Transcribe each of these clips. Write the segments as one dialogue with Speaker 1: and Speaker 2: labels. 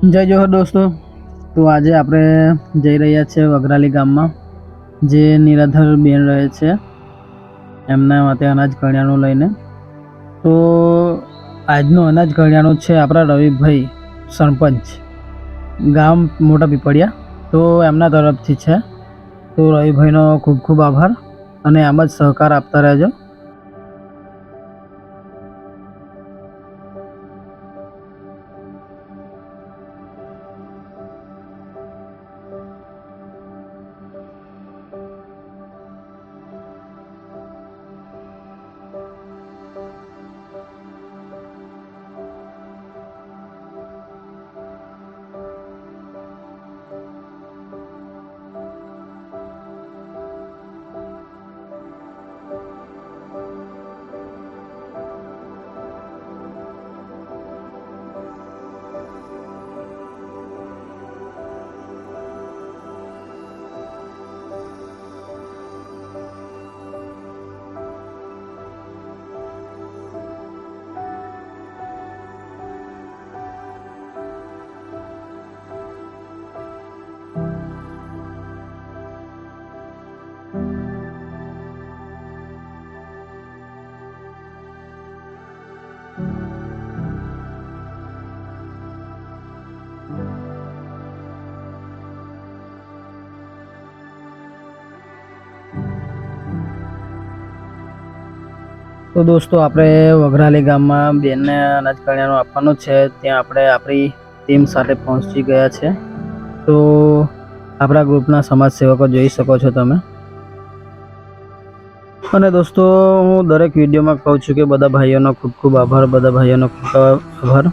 Speaker 1: જય જોહર દોસ્તો। તો આજે આપણે જઈ રહ્યા છે વઘરાલી ગામમાં, જે નિરાધર બેન રહે છે એમના માટે અનાજ કરિયાણું લઈને। તો આજનું અનાજ કરિયાણું છે આપણા રવિભાઈ સરપંચ ગામ મોટા પીપળિયા, તો એમના તરફથી છે। તો રવિભાઈનો ખૂબ ખૂબ આભાર અને આમ જ સહકાર આપતા રહેજો। તો દોસ્તો આપણે વઘરાલી ગામમાં બેનને અનાજ કરિયાણું આપવાનું છે, ત્યાં આપણે આપણી ટીમ સાથે પહોંચી ગયા છે। તો આપણા ગ્રુપના સમાજ સેવકો જોઈ શકો છો તમે। અને દોસ્તો હું દરેક વિડીયોમાં કહું છું કે બધા ભાઈઓનો ખૂબ ખૂબ આભાર, બધા ભાઈઓનો ખૂબ આભાર,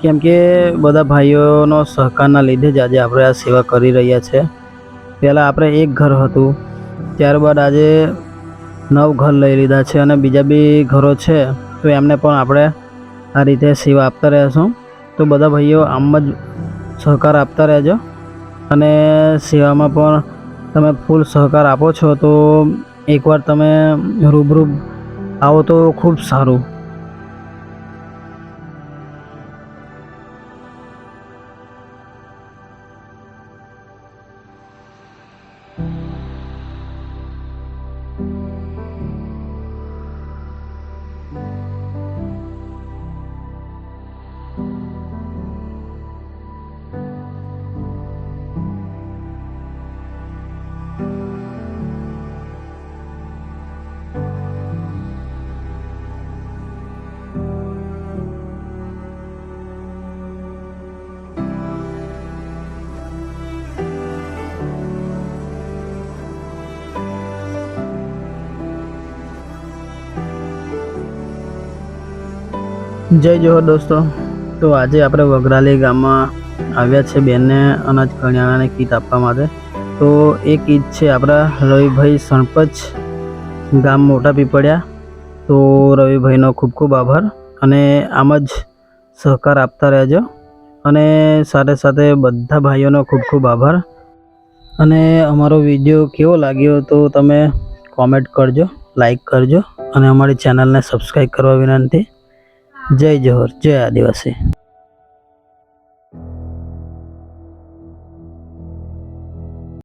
Speaker 1: કેમ કે બધા ભાઈઓનો સહકારના લીધે જ આજે આપણે આ સેવા કરી રહ્યા છે। પહેલાં આપણે એક ઘર હતું, ત્યારબાદ આજે 9 ઘર લઈ લીધા છે અને બીજા બી ઘરો છે, તો એમને પણ આપણે આ રીતે સેવા આપતા રહેશું। તો બધા ભાઈઓ આમ જ સહકાર આપતા રહેજો અને સેવામાં પણ તમે ફૂલ સહકાર આપો છો। તો એકવાર તમે રૂબરૂ આવો તો ખૂબ સારું। જય જોહર દોસ્તો। તો આજે આપણે વઘરાલી ગામમાં આવ્યા છે બેનને અનાજ કરિયાણાની કીટ આપવા માટે। તો એ કીટ છે આપણા રવિભાઈ સરપંચ ગામ મોટા પીપળિયા। તો રવિભાઈનો ખૂબ ખૂબ આભાર અને આમ જ સહકાર આપતા રહેજો અને સાથે સાથે બધા ભાઈઓનો ખૂબ ખૂબ આભાર। અને અમારો વિડીયો કેવો લાગ્યો તો તમે કોમેન્ટ કરજો, લાઈક કરજો અને અમારી ચેનલને સબસ્ક્રાઈબ કરવા વિનંતી। જય જોહર, જય આદિવાસી।